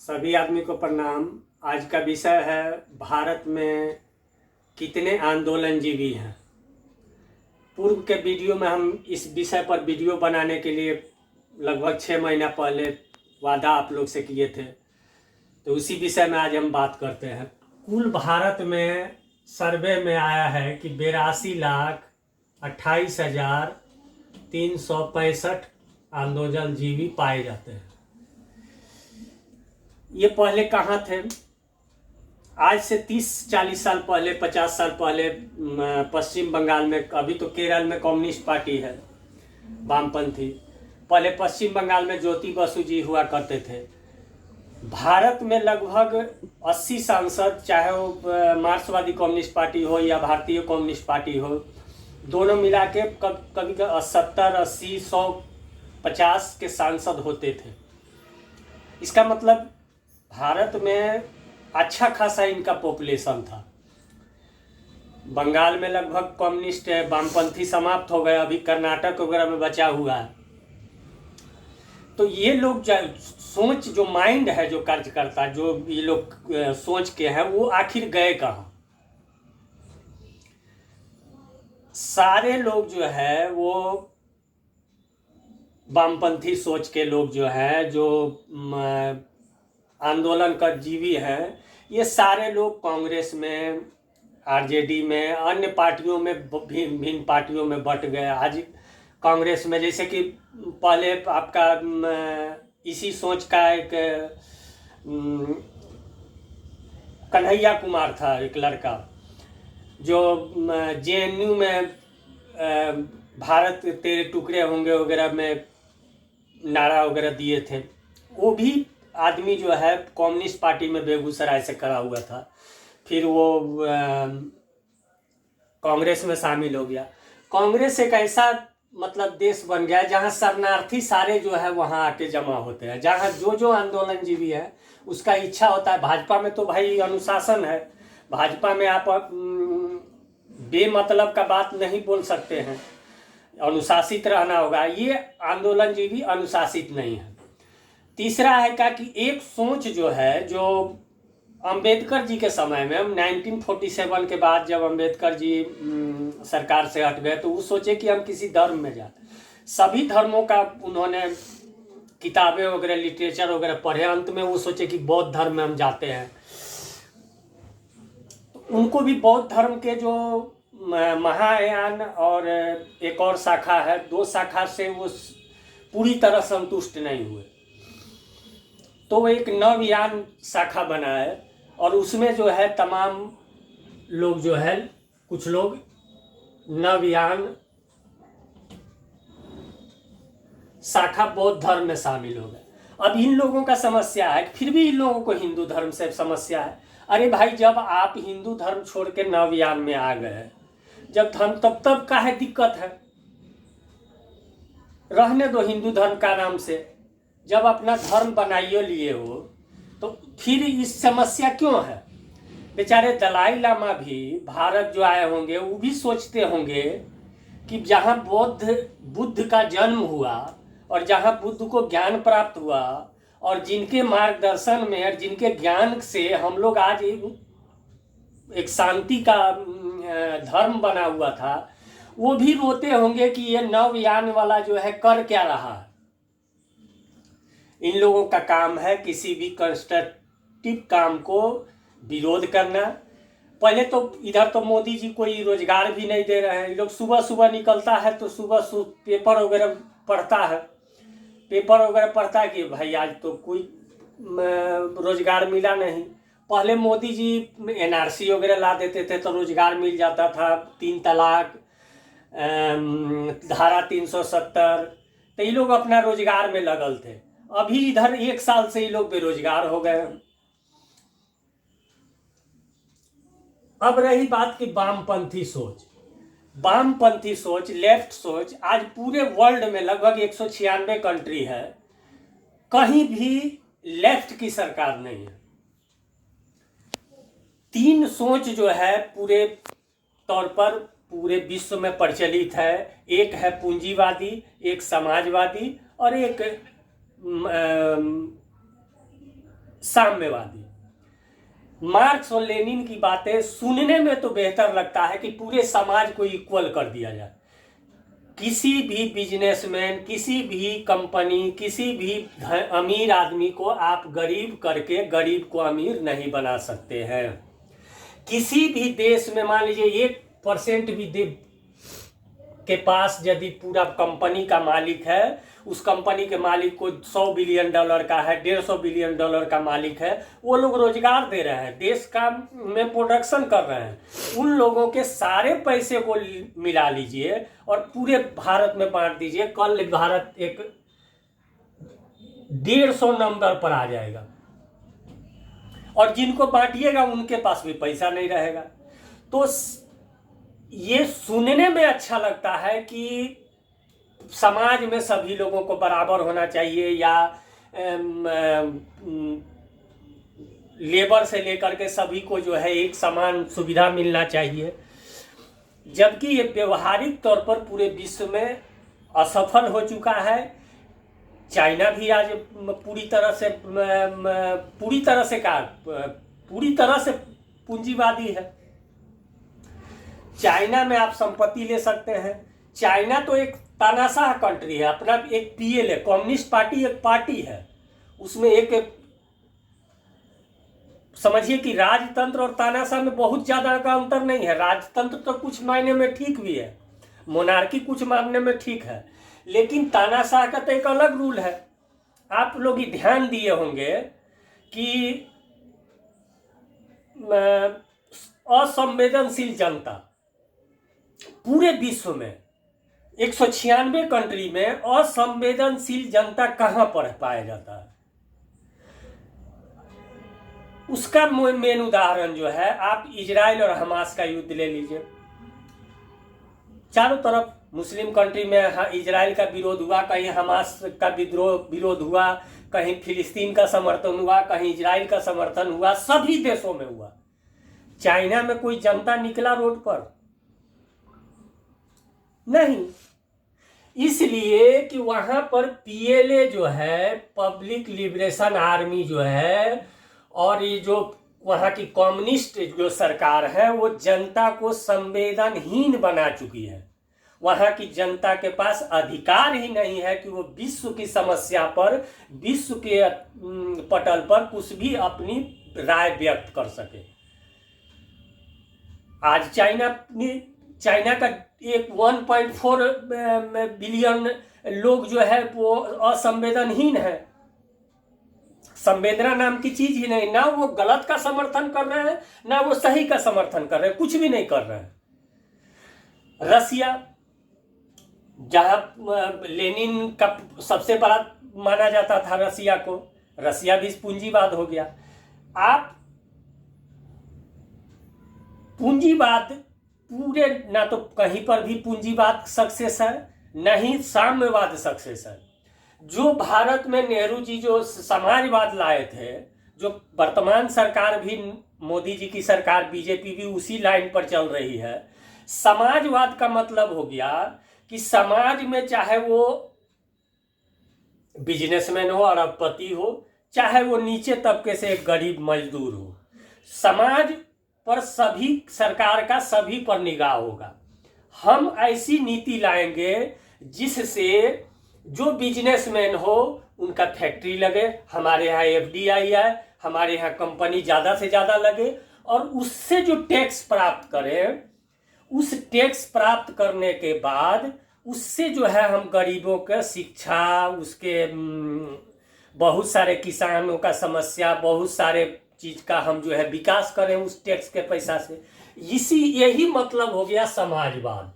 सभी आदमी को प्रणाम। आज का विषय है भारत में कितने आंदोलनजीवी हैं। पूर्व के वीडियो में हम इस विषय पर वीडियो बनाने के लिए लगभग 6 महीना पहले वादा आप लोग से किए थे, तो उसी विषय में आज हम बात करते हैं। कुल भारत में सर्वे में आया है कि 82,28,365 आंदोलनजीवी पाए जाते हैं। ये पहले कहाँ थे? आज से 30-40 साल पहले, 50 साल पहले पश्चिम बंगाल में, अभी तो केरल में कम्युनिस्ट पार्टी है वामपंथी, पहले पश्चिम बंगाल में ज्योति बसु जी हुआ करते थे। भारत में लगभग 80 सांसद, चाहे वो मार्क्सवादी कम्युनिस्ट पार्टी हो या भारतीय कम्युनिस्ट पार्टी हो, दोनों मिला के कभी 70, 80, 100, 50 के सांसद होते थे। इसका मतलब भारत में अच्छा खासा इनका पॉपुलेशन था। बंगाल में लगभग कम्युनिस्ट है, वामपंथी समाप्त हो गए, अभी कर्नाटक वगैरह में बचा हुआ है। तो ये लोग सोच, जो माइंड है, जो कार्य करता, जो ये लोग सोच के हैं, वो आखिर गए कहाँ? सारे लोग जो है वो वामपंथी सोच के लोग जो है, जो आंदोलन का जीवी हैं, ये सारे लोग कांग्रेस में, आरजेडी में, अन्य पार्टियों में, भिन्न पार्टियों में बट गए। आज कांग्रेस में, जैसे कि पहले आपका इसी सोच का एक कन्हैया कुमार था, एक लड़का जो जेएनयू में भारत तेरे टुकड़े होंगे वगैरह में नारा वगैरह दिए थे। वो भी आदमी जो है कम्युनिस्ट पार्टी में बेगूसराय से करा हुआ था, फिर वो कांग्रेस में शामिल हो गया। कांग्रेस एक ऐसा मतलब देश बन गया जहां शरणार्थी सारे जो है वहां आके जमा होते हैं, जहां जो आंदोलनजीवी है उसका इच्छा होता है। भाजपा में तो भाई अनुशासन है, भाजपा में आप बेमतलब का बात नहीं बोल सकते हैं, अनुशासित रहना होगा। ये आंदोलनजीवी अनुशासित नहीं है। तीसरा है क्या कि एक सोच जो है, जो अंबेडकर जी के समय में, 1947 के बाद जब अंबेडकर जी सरकार से हट गए, तो वो सोचे कि हम किसी धर्म में जाए। सभी धर्मों का उन्होंने किताबें वगैरह, लिटरेचर वगैरह पढ़े। अंत में वो सोचे कि बौद्ध धर्म में हम जाते हैं। तो उनको भी बौद्ध धर्म के जो महायान और एक और शाखा है, 2 शाखा से वो पूरी तरह संतुष्ट नहीं हुए, तो वो एक नवयान शाखा बना है, और उसमें जो है तमाम लोग जो है, कुछ लोग नवयान शाखा बौद्ध धर्म में शामिल हो गए। अब इन लोगों का समस्या है, फिर भी इन लोगों को हिंदू धर्म से समस्या है। अरे भाई, जब आप हिंदू धर्म छोड़ के नवयान में आ गए, जब धर्म, तब काहे दिक्कत है? रहने दो हिंदू धर्म का नाम से। जब अपना धर्म बनाइए लिए हो, तो फिर इस समस्या क्यों है? बेचारे दलाई लामा भी भारत जो आए होंगे, वो भी सोचते होंगे कि जहाँ बुद्ध का जन्म हुआ, और जहाँ बुद्ध को ज्ञान प्राप्त हुआ, और जिनके मार्गदर्शन में और जिनके ज्ञान से हम लोग आज एक शांति का धर्म बना हुआ था, वो भी रोते होंगे कि ये नवयान वाला जो है कर क्या रहा है। इन लोगों का काम है किसी भी कंस्ट्रक्टिव काम को विरोध करना। पहले तो इधर तो मोदी जी कोई रोजगार भी नहीं दे रहे हैं। लोग सुबह सुबह निकलता है तो सुबह पेपर वगैरह पढ़ता है, कि भाई आज तो कोई रोजगार मिला नहीं। पहले मोदी जी एनआरसी वगैरह ला देते थे तो रोजगार मिल जाता था, 3 तलाक, धारा 370, तो ये लोग अपना रोजगार में लगल थे। अभी इधर 1 साल से ये लोग बेरोजगार हो गए। अब रही बात की वामपंथी सोच, लेफ्ट सोच। आज पूरे वर्ल्ड में लगभग 196 कंट्री है, कहीं भी लेफ्ट की सरकार नहीं है। 3 सोच जो है पूरे तौर पर पूरे विश्व में प्रचलित है। एक है पूंजीवादी, एक समाजवादी, और एक साम्यवादी। मार्क्स और लेनिन की बातें सुनने में तो बेहतर लगता है कि पूरे समाज को इक्वल कर दिया जाए। किसी भी बिजनेसमैन, किसी भी कंपनी, किसी भी अमीर आदमी को आप गरीब करके गरीब को अमीर नहीं बना सकते हैं। किसी भी देश में मान लीजिए 1% भी के पास यदि पूरा कंपनी का मालिक है, उस कंपनी के मालिक को $100 बिलियन का है, $150 बिलियन का मालिक है, वो लोग रोजगार दे रहे हैं, देश का में प्रोडक्शन कर रहे हैं। उन लोगों के सारे पैसे को मिला लीजिए और पूरे भारत में बांट दीजिए, कल भारत एक 150 नंबर पर आ जाएगा और जिनको बांटिएगा उनके पास भी पैसा नहीं रहेगा। तो ये सुनने में अच्छा लगता है कि समाज में सभी लोगों को बराबर होना चाहिए, या लेबर से लेकर के सभी को जो है एक समान सुविधा मिलना चाहिए, जबकि ये व्यवहारिक तौर पर पूरे विश्व में असफल हो चुका है। चाइना भी आज पूरी तरह से पूंजीवादी है। चाइना में आप संपत्ति ले सकते हैं। चाइना तो एक तानाशाह कंट्री है, अपना एक पीएल है, कम्युनिस्ट पार्टी एक पार्टी है, उसमें एक समझिए कि राजतंत्र और तानाशाह में बहुत ज्यादा का अंतर नहीं है। राजतंत्र तो कुछ मायने में ठीक भी है, मोनार्की कुछ मायने में ठीक है, लेकिन तानाशाह का तो एक अलग रूल है। आप लोग ही ध्यान दिए होंगे कि असंवेदनशील जनता पूरे विश्व में 196 कंट्री में असंवेदनशील जनता कहां पर पाया जाता है। उसका मेन उदाहरण जो है, आप इजराइल और हमास का युद्ध ले लीजिए। चारों तरफ मुस्लिम कंट्री में इजराइल का विरोध हुआ, कहीं हमास का विरोध हुआ, कहीं फिलिस्तीन का समर्थन हुआ, कहीं इजराइल का समर्थन हुआ, सभी देशों में हुआ। चाइना में कोई जनता निकला रोड पर? नहीं, इसलिए कि वहां पर पीएलए जो है, पब्लिक लिबरेशन आर्मी जो है, और ये जो वहां की कम्युनिस्ट जो सरकार है, वो जनता को संवेदनहीन बना चुकी है। वहां की जनता के पास अधिकार ही नहीं है कि वो विश्व की समस्या पर, विश्व के पटल पर कुछ भी अपनी राय व्यक्त कर सके। आज चाइना का एक 1.4 बिलियन लोग जो है वो असंवेदनहीन है। संवेदना नाम की चीज ही नहीं, ना वो गलत का समर्थन कर रहे हैं, ना वो सही का समर्थन कर रहे हैं, कुछ भी नहीं कर रहे हैं। रसिया, जहां लेनिन का सबसे बड़ा माना जाता था रसिया को, रसिया भी पूंजीवाद हो गया। आप पूंजीवाद पूरे, ना तो कहीं पर भी पूंजीवाद सक्सेस है, न ही साम्यवाद सक्सेस है। जो भारत में नेहरू जी जो समाजवाद लाए थे, जो वर्तमान सरकार भी, मोदी जी की सरकार बीजेपी भी उसी लाइन पर चल रही है। समाजवाद का मतलब हो गया कि समाज में चाहे वो बिजनेसमैन हो, अरबपति हो, चाहे वो नीचे तबके से एक गरीब मजदूर हो, समाज पर सभी, सरकार का सभी पर निगाह होगा। हम ऐसी नीति लाएंगे जिससे जो बिजनेसमैन हो उनका फैक्ट्री लगे, हमारे यहाँ एफडीआई है, हमारे यहाँ कंपनी ज़्यादा से ज़्यादा लगे, और उससे जो टैक्स प्राप्त करें, उस टैक्स प्राप्त करने के बाद उससे जो है हम गरीबों का शिक्षा, उसके बहुत सारे किसानों का समस्या, बहुत सारे चीज का हम जो है विकास करें उस टैक्स के पैसा से। यही मतलब हो गया समाजवाद।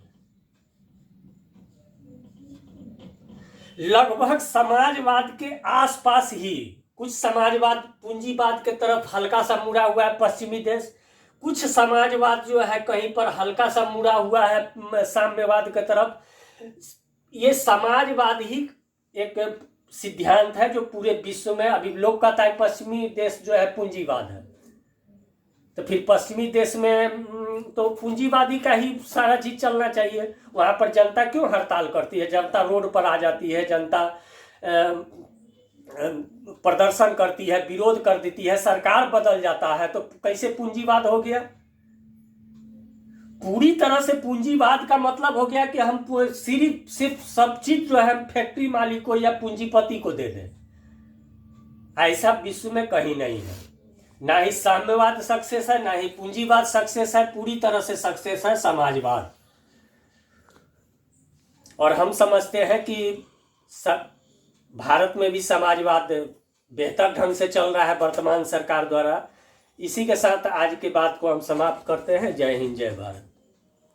लगभग समाजवाद के आसपास ही कुछ समाजवाद पूंजीवाद के तरफ हल्का सा मुड़ा हुआ है पश्चिमी देश, कुछ समाजवाद जो है कहीं पर हल्का सा मुड़ा हुआ है साम्यवाद के तरफ। ये समाजवाद ही एक सिद्धांत है जो पूरे विश्व में, अभी लोग कहता है पश्चिमी देश जो है पूंजीवाद है, तो फिर पश्चिमी देश में तो पूंजीवादी का ही सारा चीज चलना चाहिए। वहां पर जनता क्यों हड़ताल करती है? जनता रोड पर आ जाती है, जनता प्रदर्शन करती है, विरोध कर देती है, सरकार बदल जाता है, तो कैसे पूंजीवाद हो गया? पूरी तरह से पूंजीवाद का मतलब हो गया कि हम सिर्फ सब चीज जो है फैक्ट्री मालिक को या पूंजीपति को दे दें। ऐसा विश्व में कहीं नहीं है। ना ही साम्यवाद सक्सेस है, ना ही पूंजीवाद सक्सेस है, पूरी तरह से सक्सेस है समाजवाद। और हम समझते हैं कि भारत में भी समाजवाद बेहतर ढंग से चल रहा है वर्तमान सरकार द्वारा। इसी के साथ आज की बात को हम समाप्त करते हैं। जय हिंद, जय भारत।